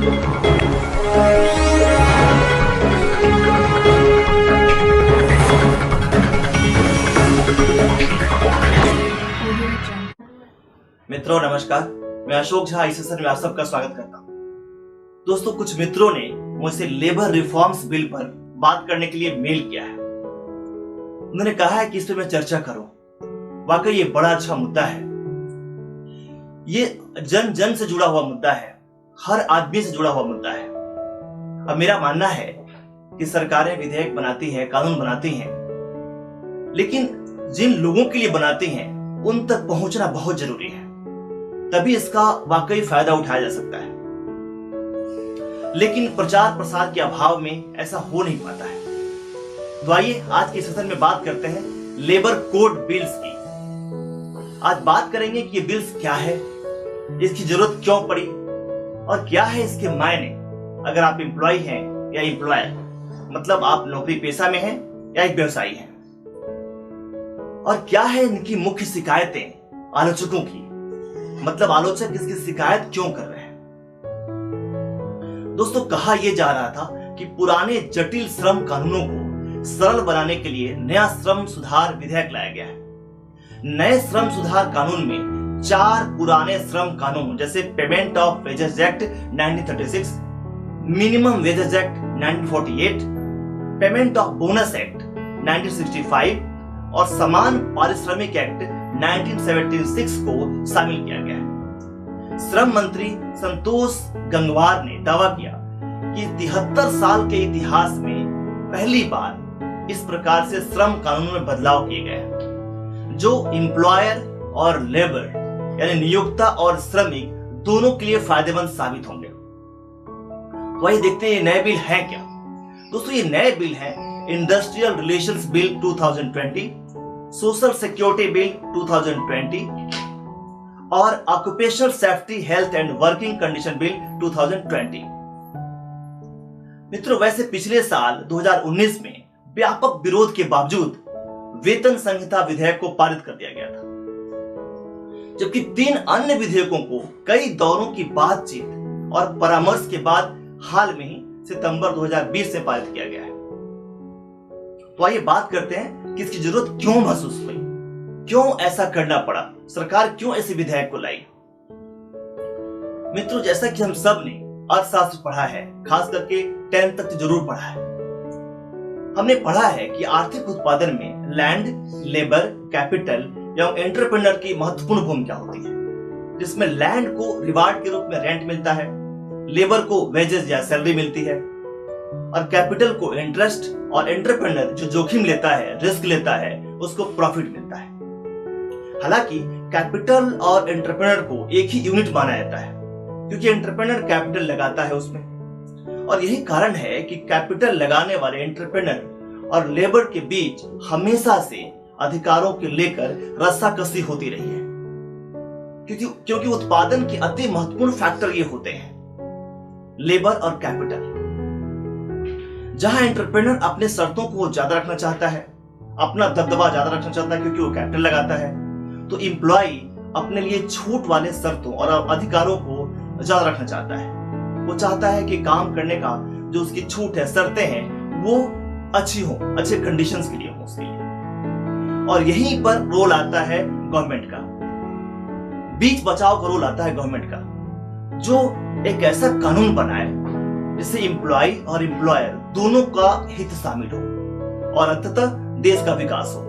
मित्रों नमस्कार, मैं अशोक झा इस सेशन में आप सबका स्वागत करता हूं। दोस्तों, कुछ मित्रों ने मुझसे लेबर रिफॉर्म्स बिल पर बात करने के लिए मेल किया है। उन्होंने कहा है कि इस पर मैं चर्चा करूं। वाकई ये बड़ा अच्छा मुद्दा है। ये जन जन से जुड़ा हुआ मुद्दा है, हर आदमी से जुड़ा हुआ मुद्दा है। अब मेरा मानना है कि सरकारें विधेयक बनाती हैं, कानून बनाती हैं, लेकिन जिन लोगों के लिए बनाती हैं उन तक पहुंचना बहुत जरूरी है, तभी इसका वाकई फायदा उठाया जा सकता है। लेकिन प्रचार प्रसार के अभाव में ऐसा हो नहीं पाता है। तो आइए आज के सेशन में बात करते हैं लेबर कोड बिल्स की। आज बात करेंगे कि ये बिल्स क्या है, इसकी जरूरत क्यों पड़ी और क्या है इसके मायने अगर आप एम्प्लॉय हैं या एम्प्लॉयर, मतलब आप नौकरी पेशा में हैं या एक व्यवसायी हैं। और क्या है इनकी मुख्य शिकायतें आलोचकों की, मतलब आलोचक इसकी शिकायत क्यों कर रहे हैं। दोस्तों, कहा यह जा रहा था कि पुराने जटिल श्रम कानूनों को सरल बनाने के लिए नया श्रम सुधार विधेयक लाया गया है। नए श्रम सुधार कानून में 4 पुराने श्रम कानून जैसे payment of wages act 1936, minimum wages act 1948, payment of bonus act 1965 और समान पारिश्रमिक एक्ट 1976 को शामिल किया गया है। श्रम मंत्री संतोष गंगवार ने दावा किया कि 73 साल के इतिहास में पहली बार इस प्रकार से श्रम कानून में बदलाव किए गए हैं, जो एम्प्लॉयर और लेबर यानी नियोक्ता और श्रमिक दोनों के लिए फायदेमंद साबित होंगे। तो आइए देखते हैं ये नए बिल है क्या। दोस्तों, ये नए बिल है industrial relations bill 2020, social security bill 2020 और occupational safety health and working condition bill 2020। मित्रों, वैसे पिछले साल 2019 में व्यापक विरोध के बावजूद वेतन संहिता विधेयक को पारित कर दिया गया था, जबकि 3 अन्य विधेयकों को कई दौरों की बातचीत और परामर्श के बाद हाल में ही सितंबर 2020 में पारित किया गया है। तो आइए बात करते हैं कि इसकी जरूरत क्यों महसूस हुई, क्यों ऐसा करना पड़ा, सरकार क्यों ऐसे विधेयक को लाई। मित्रों, जैसा कि हम सब ने अर्थशास्त्र पढ़ा है, खास करके 10th तक जरूर पढ़ा है, हमने पढ़ा है कि आर्थिक उत्पादन में लैंड, लेबर, कैपिटल एवं एंटरप्रेन्योर की महत्वपूर्ण भूमिका होती है, जिसमें लैंड को रिवार्ड के रूप में रेंट मिलता है, लेबर को वेजेस या सैलरी मिलती है और कैपिटल को इंटरेस्ट, और एंटरप्रेन्योर जो जोखिम लेता है, रिस्क लेता है, उसको प्रॉफिट मिलता है। हालांकि कैपिटल और एंटरप्रेन्योर को एक ही यूनिट माना जाता है, क्योंकि एंटरप्रेन्योर कैपिटल लगाता है उसमें, और यही कारण है कि कैपिटल लगाने वाले एंटरप्रेन्योर और लेबर के बीच हमेशा से अधिकारों के लेकर रस्साकसी होती रही है, क्योंकि उत्पादन के अति महत्वपूर्ण फैक्टर ये होते हैं, लेबर और कैपिटल। जहां एंटरप्रेन्योर अपने शर्तों को ज्यादा रखना चाहता है, अपना दबदबा ज्यादा रखना चाहता है क्योंकि वो कैपिटल लगाता है, तो एम्प्लॉय अपने लिए छूट वाले शर्तों और अधिकारों को ज्यादा रखना चाहता है। वो चाहता है कि काम करने का जो उसकी छूट है, शर्तें हैं, वो अच्छी हो, अच्छे कंडीशंस के लिए हो उसके लिए। और यहीं पर रोल आता है गवर्नमेंट का, बीच बचाव का रोल आता है गवर्नमेंट का, जो एक ऐसा कानून बनाए जिससे एम्प्लॉय और एम्प्लॉयर दोनों का हित शामिल हो और अंततः देश का विकास हो।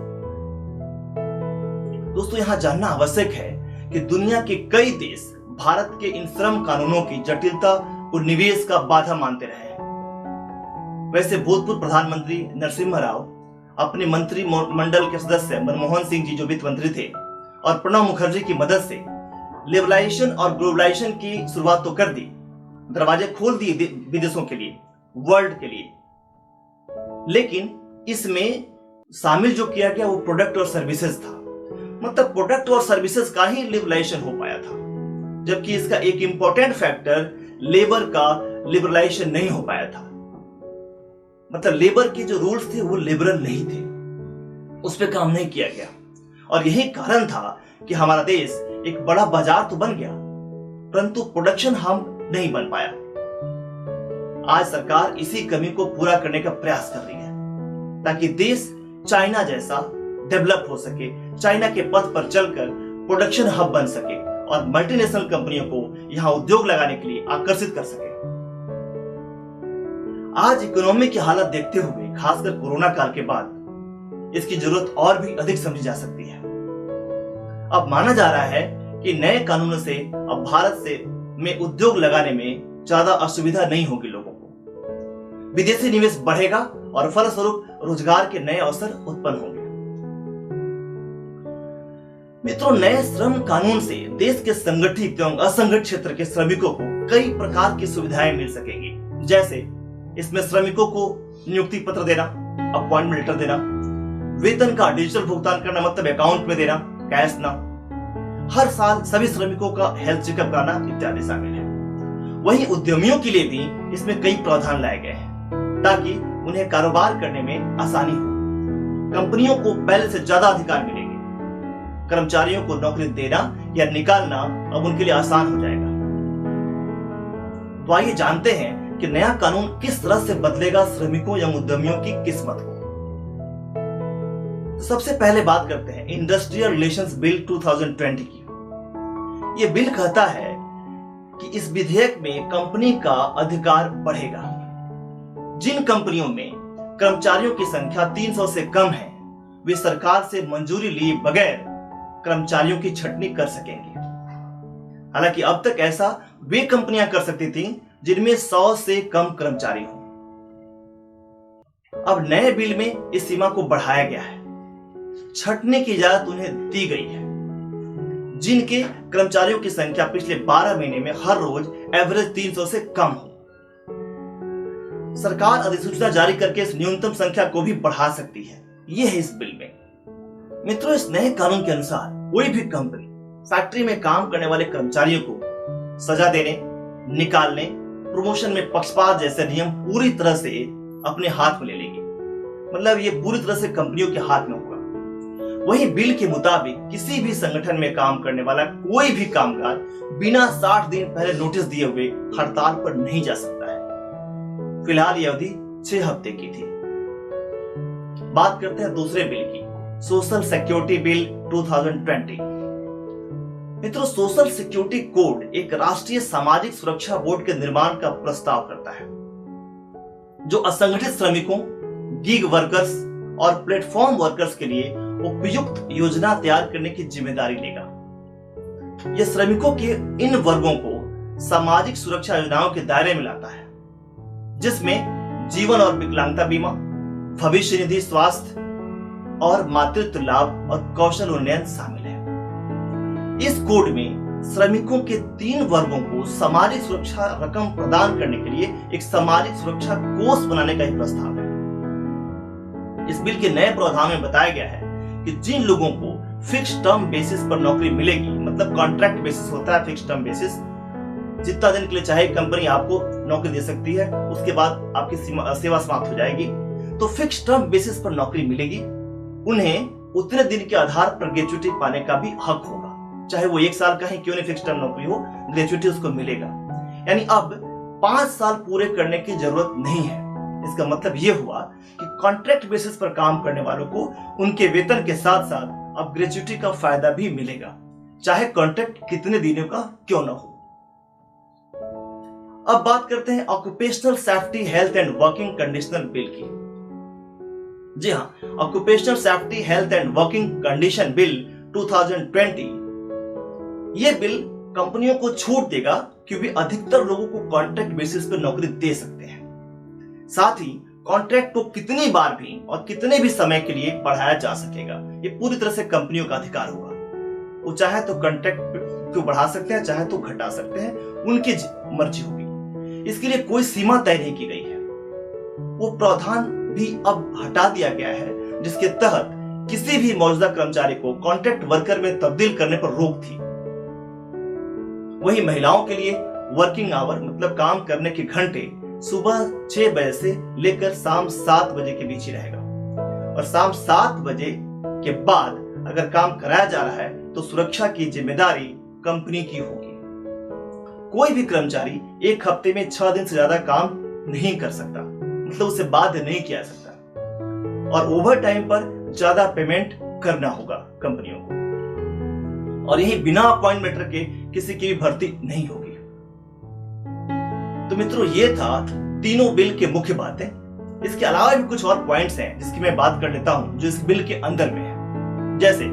दोस्तों, यहां जानना आवश्यक है कि दुनिया के कई देश भारत के इन श्रम कानूनों की जटिलता और निवेश का बाधा मानते रहे हैं। वैसे भूतपूर्व प्रधानमंत्री नरसिम्हा राव अपने मंत्रिमंडल के सदस्य मनमोहन सिंह जी जो वित्त मंत्री थे और प्रणब मुखर्जी की मदद से लिबरलाइजेशन और ग्लोबलाइजेशन की शुरुआत तो कर दी, दरवाजे खोल दिए विदेशों के लिए, वर्ल्ड के लिए, लेकिन इसमें शामिल जो किया गया वो प्रोडक्ट और सर्विसेज था। मतलब प्रोडक्ट और सर्विसेज का ही लिबरलाइजेशन हो पाया था, जबकि इसका एक इंपॉर्टेंट फैक्टर लेबर का लिबरलाइजेशन नहीं हो पाया था। मतलब लेबर के जो रूल्स थे वो लिबरल नहीं थे, उस पर काम नहीं किया गया। और यही कारण था कि हमारा देश एक बड़ा बाजार तो बन गया, परंतु प्रोडक्शन हम नहीं बन पाया। आज सरकार इसी कमी को पूरा करने का प्रयास कर रही है ताकि देश चाइना जैसा डेवलप हो सके, चाइना के पथ पर चलकर प्रोडक्शन हब बन सके और मल्टीनेशनल कंपनियों को यहां उद्योग लगाने के लिए आकर्षित कर सके। आज इकोनॉमी की हालत देखते हुए, खासकर कोरोना काल के बाद, इसकी जरूरत और भी अधिक समझी जा सकती है। अब माना जा रहा है कि नए कानूनों से अब भारत में उद्योग लगाने में ज्यादा असुविधा नहीं होगी लोगों को। विदेशी निवेश बढ़ेगा और फलस्वरूप रोजगार के नए अवसर उत्पन्न होंगे। मित्रों, नए श्रम कानून से देश के संगठित एवं असंगठित क्षेत्र के श्रमिकों को कई प्रकार की सुविधाएं मिल सकेंगी। जैसे इसमें श्रमिकों को नियुक्ति पत्र देना, अपॉइंटमेंट लेटर देना, वेतन का डिजिटल भुगतान करना, मतलब अकाउंट में देना, कैश ना, हर साल सभी श्रमिकों का हेल्थ चेकअप कराना इत्यादि शामिल है। वहीं उद्यमियों के लिए भी इसमें कई प्रावधान लाए गए हैं ताकि उन्हें कारोबार करने में आसानी हो। कंपनियों को पहले से ज्यादा अधिकार मिलेंगे। कर्मचारियों को नौकरी देना या निकालना अब उनके लिए आसान हो जाएगा। तो आइए जानते हैं कि नया कानून किस तरह से बदलेगा श्रमिकों या उद्यमियों की किस्मत को। तो सबसे पहले बात करते हैं इंडस्ट्रियल रिलेशंस बिल 2020 की। यह बिल कहता है कि इस विधेयक में कंपनी का अधिकार बढ़ेगा। जिन कंपनियों में कर्मचारियों की संख्या 300 से कम है, वे सरकार से मंजूरी लिए बगैर कर्मचारियों की छंटनी कर सकेंगे। हालांकि अब तक ऐसा वे कंपनियां कर सकती थीं जिनमें 100 से कम कर्मचारी हों। अब नए बिल में इस सीमा को बढ़ाया गया है। छंटने की इजाजत उन्हें दी गई है जिनके कर्मचारियों की संख्या पिछले 12 महीने में हर रोज एवरेज 300 से कम हो। सरकार अधिसूचना जारी करके इस न्यूनतम संख्या को भी बढ़ा सकती है। यह है इस बिल में। मित्रों, इस नए कानून के अनुसार कोई भी कंपनी फैक्ट्री में काम करने वाले कर्मचारियों को सजा देने, निकालने, प्रमोशन में पक्षपात जैसे नियम पूरी तरह से अपने हाथ में ले लेगी। मतलब ये पूरी तरह से कंपनियों के हाथ में होगा। वहीं बिल के मुताबिक किसी भी संगठन में काम करने वाला कोई भी कामगार बिना 60 दिन पहले नोटिस दिए हुए हड़ताल पर नहीं जा सकता है। फिलहाल यह अवधि 6 हफ्ते की थी। बात करते हैं दूसरे बिल की, सोशल सिक्योरिटी बिल 2020। मित्रों, सोशल सिक्योरिटी कोड एक राष्ट्रीय सामाजिक सुरक्षा बोर्ड के निर्माण का प्रस्ताव करता है जो असंगठित श्रमिकों, गिग वर्कर्स और प्लेटफॉर्म वर्कर्स के लिए उपयुक्त योजना तैयार करने की जिम्मेदारी लेगा। यह श्रमिकों के इन वर्गों को सामाजिक सुरक्षा योजनाओं के दायरे में लाता है जिसमें जीवन और विकलांगता बीमा, भविष्य निधि, स्वास्थ्य और मातृत्व लाभ और कौशल उन्नयन शामिल है। इस कोड में श्रमिकों के 3 वर्गों को सामाजिक सुरक्षा रकम प्रदान करने के लिए एक सामाजिक सुरक्षा कोष बनाने का ही प्रस्ताव है। इस बिल के नए प्रावधान में बताया गया है कि जिन लोगों को फिक्स टर्म बेसिस पर नौकरी मिलेगी, मतलब कॉन्ट्रैक्ट बेसिस होता है फिक्स टर्म बेसिस, जितना दिन के लिए चाहे कंपनी आपको नौकरी दे सकती है, उसके बाद आपकी सेवा समाप्त हो जाएगी। तो फिक्स टर्म बेसिस पर नौकरी मिलेगी। उन्हें उतने दिन के आधार पर ग्रेच्युटी पाने का भी हक होगा, चाहे वो 1 साल का ही क्यों नहीं फिक्स टर्म नौकरी हो, ग्रेच्युटी उसको मिलेगा। यानी अब 5 साल पूरे करने की जरूरत नहीं है। इसका मतलब यह हुआ कि कॉन्ट्रैक्ट बेसिस पर काम करने वालों को उनके वेतन के साथ साथ अब ग्रेच्युटी का फायदा भी मिलेगा, चाहे कॉन्ट्रैक्ट कितने दिनों का क्यों न हो। अब बात करते हैं occupational safety health and working condition bill की। जी हाँ, occupational safety health and working condition bill 2020। यह बिल कंपनियों को छूट देगा कि वे अधिकतर लोगों को कॉन्ट्रैक्ट बेसिस पर नौकरी दे सकते हैं। साथ ही कॉन्ट्रैक्ट को कितनी बार भी और कितने भी समय के लिए बढ़ाया जा सकेगा। ये पूरी तरह से कंपनियों का अधिकार होगा। वो चाहे तो कॉन्ट्रैक्ट को बढ़ा सकते हैं, चाहे तो घटा सकते हैं, उनकी मर्जी होगी। इसके लिए कोई सीमा तय नहीं की गई है। वो प्रावधान भी अब हटा दिया गया है जिसके तहत किसी भी मौजूदा कर्मचारी को कॉन्ट्रैक्ट वर्कर में तब्दील करने पर रोक थी। वहीं महिलाओं के लिए वर्किंग आवर, मतलब काम करने के घंटे, सुबह 6 बजे से लेकर शाम 7 बजे के बीच ही रहेगा और शाम 7 बजे के बाद अगर काम कराया जा रहा है तो सुरक्षा की जिम्मेदारी कंपनी की होगी। कोई भी कर्मचारी 1 हफ्ते में 6 दिन से ज्यादा काम नहीं कर सकता, मतलब उसे बाध्य नहीं किया जा सकता, और ओवर टाइम पर ज्यादा पेमेंट करना होगा कंपनियों को, और यही बिना अपॉइंटमेंट लेटर के किसी की भी भर्ती नहीं होगी। तो मित्रों, ये था तीनों बिल के मुख्य बातें। इसके अलावा भी कुछ और पॉइंट्स हैं जिसकी मैं बात कर लेता हूं जो इस बिल के अंदर में है। जैसे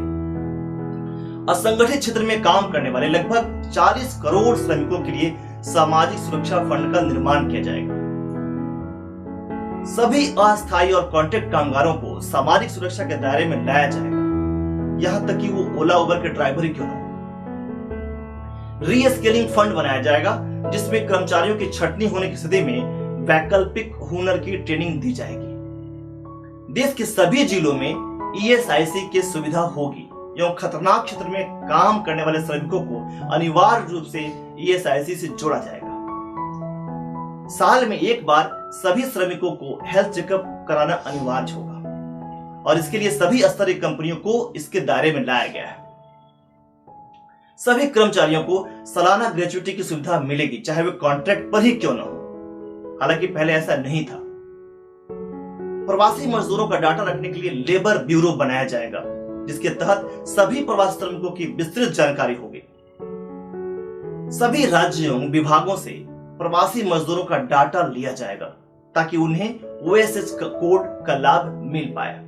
असंगठित क्षेत्र में काम करने वाले लगभग 40 करोड़ श्रमिकों के लिए सामाजिक सुरक्षा फंड का निर्माण किया जाएगा। सभी अस्थायी और कॉन्ट्रैक्ट कामगारों को सामाजिक सुरक्षा के दायरे में लाया जाएगा, यहां तक कि वो ओला उबर के ड्राइवर ही क्यों ना हो। रीस्किलिंग फंड बनाया जाएगा जिसमें कर्मचारियों की छटनी होने की स्थिति में वैकल्पिक हुनर की ट्रेनिंग दी जाएगी। देश के सभी जिलों में ईएसआईसी की सुविधा होगी एवं खतरनाक क्षेत्र में काम करने वाले श्रमिकों को अनिवार्य रूप से ईएसआईसी से जोड़ा जाएगा। साल में एक बार सभी श्रमिकों को हेल्थ चेकअप कराना अनिवार्य होगा और इसके लिए सभी स्तरीय कंपनियों को इसके दायरे में लाया गया है। सभी कर्मचारियों को सालाना ग्रेच्युटी की सुविधा मिलेगी, चाहे वे कॉन्ट्रैक्ट पर ही क्यों न हो। हालांकि पहले ऐसा नहीं था। प्रवासी मजदूरों का डाटा रखने के लिए लेबर ब्यूरो बनाया जाएगा जिसके तहत सभी प्रवासी श्रमिकों की विस्तृत जानकारी होगी। सभी राज्यों विभागों से प्रवासी मजदूरों का डाटा लिया जाएगा ताकि उन्हें ओएसएच कोड का लाभ मिल पाए।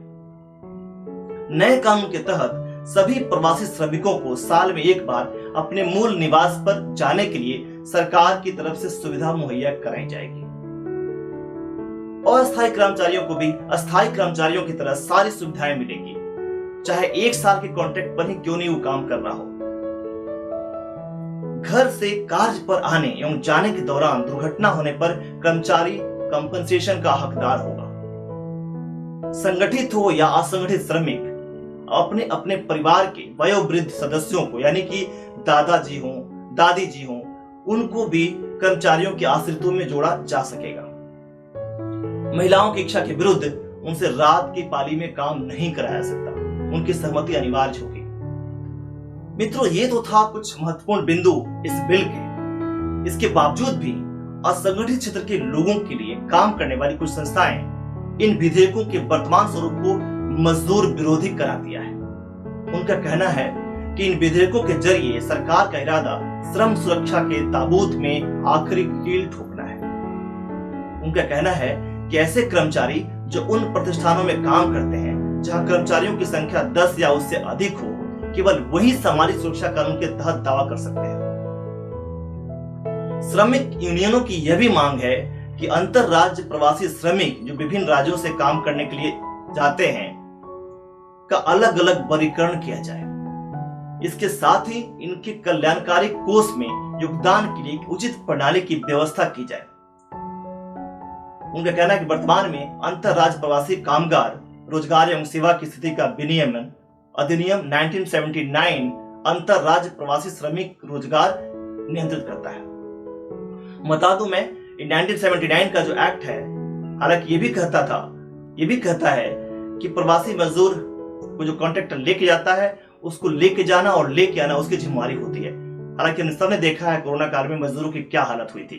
नए कानून के तहत सभी प्रवासी श्रमिकों को साल में एक बार अपने मूल निवास पर जाने के लिए सरकार की तरफ से सुविधा मुहैया कराई जाएगी। अस्थायी कर्मचारियों को भी अस्थायी कर्मचारियों की तरह सारी सुविधाएं मिलेंगी, चाहे एक साल के कॉन्ट्रैक्ट पर ही क्यों नहीं वो काम कर रहा हो। घर से कार्य पर आने एवं जाने के दौरान दुर्घटना होने पर कर्मचारी कंपनसेशन का हकदार होगा। संगठित हो या असंगठित श्रमिक अपने अपने परिवार के वयोवृद्ध सदस्यों को, यानी कि दादाजी हो, दादी जी हो, उनको भी कर्मचारियों के आश्रितों में जोड़ा जा सकेगा। महिलाओं की इच्छा के विरुद्ध उनसे रात की पाली में काम नहीं कराया सकता, उनकी सहमति अनिवार्य होगी। मित्रों, ये तो था कुछ महत्वपूर्ण बिंदु इस बिल के। इसके बावजूद भी असंगठित क्षेत्र के लोगों के लिए काम करने वाली कुछ संस्थाएं इन विधेयकों के वर्तमान स्वरूप को मजदूर विरोधी करार दिया है। उनका कहना है कि इन विधेयकों के जरिए सरकार का इरादा श्रम सुरक्षा के ताबूत में आखिरी कील ठोकना है। उनका कहना है कि ऐसे कर्मचारी जो उन प्रतिष्ठानों में काम करते हैं जहां कर्मचारियों की संख्या 10 या उससे अधिक हो, केवल वही सामाजिक सुरक्षा कानून के तहत दावा कर सकते हैं। श्रमिक यूनियनों की यह भी मांग है कि अंतर राज्य प्रवासी श्रमिक जो विभिन्न राज्यों से काम करने के लिए जाते हैं का अलग अलग वर्गीकरण किया जाए। इसके साथ ही इनके कल्याणकारी कोष में योगदान के लिए उचित प्रणाली की व्यवस्था की जाए। उनका कहना है कि वर्तमान में अंतर राज्य प्रवासी कामगार रोजगार एवं सेवा की स्थिति का विनियमन अधिनियम 1979 अंतर राज्य प्रवासी श्रमिक रोजगार नियंत्रित करता है। बता दूं मैं, 1979 का जो एक्ट है, हालांकि ये भी कहता है कि प्रवासी मजदूर को जो कॉन्ट्रैक्टर लेके जाता है उसको लेके जाना और लेके आना उसकी जिम्मेदारी होती है। हालांकि हम सबने देखा है कोरोना काल में मजदूरों की क्या हालत हुई थी।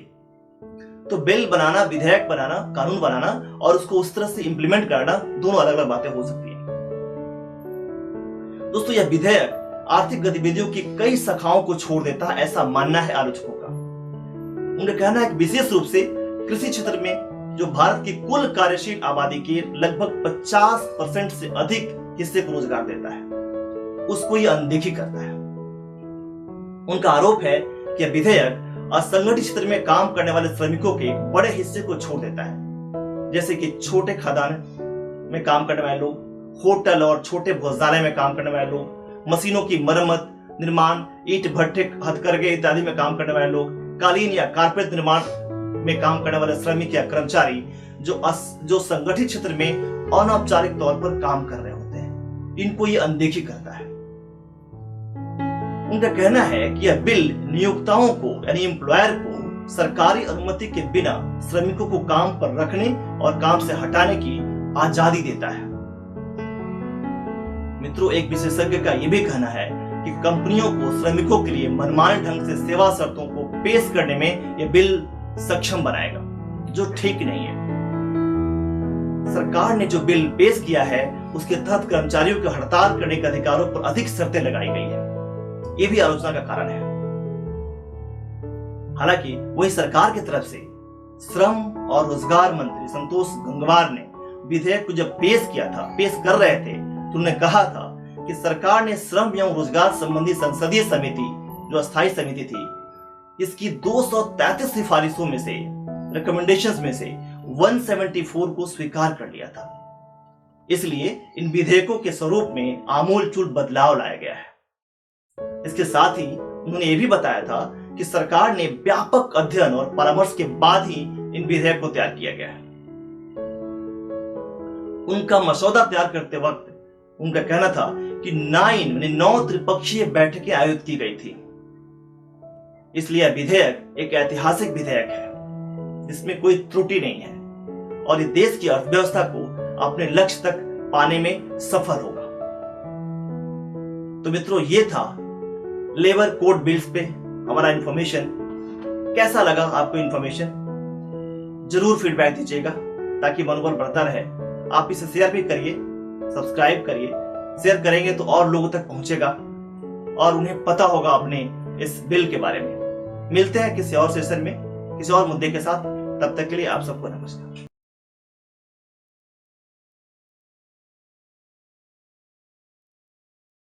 तो बिल बनाना, विधेयक बनाना, कानून बनाना और उसको उस तरह से इंप्लीमेंट करना, दोनों अलग अलग बातें हो सकती है। दोस्तों, यह विधेयक आर्थिक गतिविधियों की कई शाखाओं को छोड़ देता है, ऐसा मानना है आलोचकों का। उनका कहना है कि विशेष रूप से कृषि क्षेत्र में जो भारत की कुल कार्यशील आबादी के लगभग 50% से अधिक हिस्से को रोजगार देता है, उसको यह अनदेखी करता है। उनका आरोप है कि यह विधेयक असंगठित क्षेत्र में काम करने वाले श्रमिकों के एक बड़े हिस्से को छोड़ देता है, जैसे कि छोटे खदान में काम करने वाले लोग, होटल और छोटे भोजनालय में काम करने वाले लोग, मशीनों की मरम्मत, निर्माण, ईंट भट्ठे, हथकरघे इत्यादि में काम करने वाले लोग, कालीन या कारपेट निर्माण में काम करने वाले श्रमिक या कर्मचारी जो संगठित क्षेत्र में अनौपचारिक तौर पर काम कर रहे होते हैं, इनको ये अनदेखी करता है। उनका कहना है कि यह बिल नियोक्ताओं को, यानी एम्प्लॉयर को सरकारी अनुमति के बिना श्रमिकों को काम पर रखने और काम से हटाने की आजादी देता है। मित्रों, एक विशेषज्ञ का यह भी कहना है कि कंपनियों को श्रमिकों के लिए मनमाने ढंग से सेवा शर्तों को पेश करने में यह बिल सक्षम बनाएगा, जो ठीक नहीं है। सरकार ने जो बिल पेश किया है उसके तहत कर्मचारियों के हड़ताल करने के अधिकारों पर अधिक शर्तें लगाई गई है। ये भी आलोचना का कारण है। हालांकि वही सरकार की तरफ से श्रम और रोजगार मंत्री संतोष गंगवार ने विधेयक को जब पेश कर रहे थे तो उन्होंने कहा था कि सरकार ने श्रम एवं रोजगार संबंधी संसदीय समिति, जो अस्थायी समिति थी, इसकी 233 सिफारिशों में से, रिकमेंडेशंस में से 174 को स्वीकार कर लिया था। इसलिए इन विधेयकों के स्वरूप में आमूलचूल बदलाव लाया गया है। इसके साथ ही उन्होंने ये भी बताया था कि सरकार ने व्यापक अध्ययन और परामर्श के बाद ही इन विधेयक को तैयार किया गया है। उनका मसौदा तैयार करते वक्त उनका कहना था कि 9 त्रिपक्षीय बैठकें आयोजित की गई थी। इसलिए यह विधेयक एक ऐतिहासिक विधेयक है जिसमें कोई त्रुटि नहीं है और ये देश की अर्थव्यवस्था को अपने लक्ष्य तक पाने में सफल होगा। तो मित्रों, ये था लेबर कोड बिल्स पे हमारा इंफॉर्मेशन। कैसा लगा आपको इंफॉर्मेशन? जरूर फीडबैक दीजिएगा ताकि मनोबल बढ़ता रहे। आप इसे शेयर भी करिए, सब्सक्राइब करिए। शेयर करेंगे तो और लोगों तक पहुंचेगा और उन्हें पता होगा अपने इस बिल के बारे में। मिलते हैं किसी और सेशन में किसी और मुद्दे के साथ। तब तक के लिए आप सबको नमस्कार।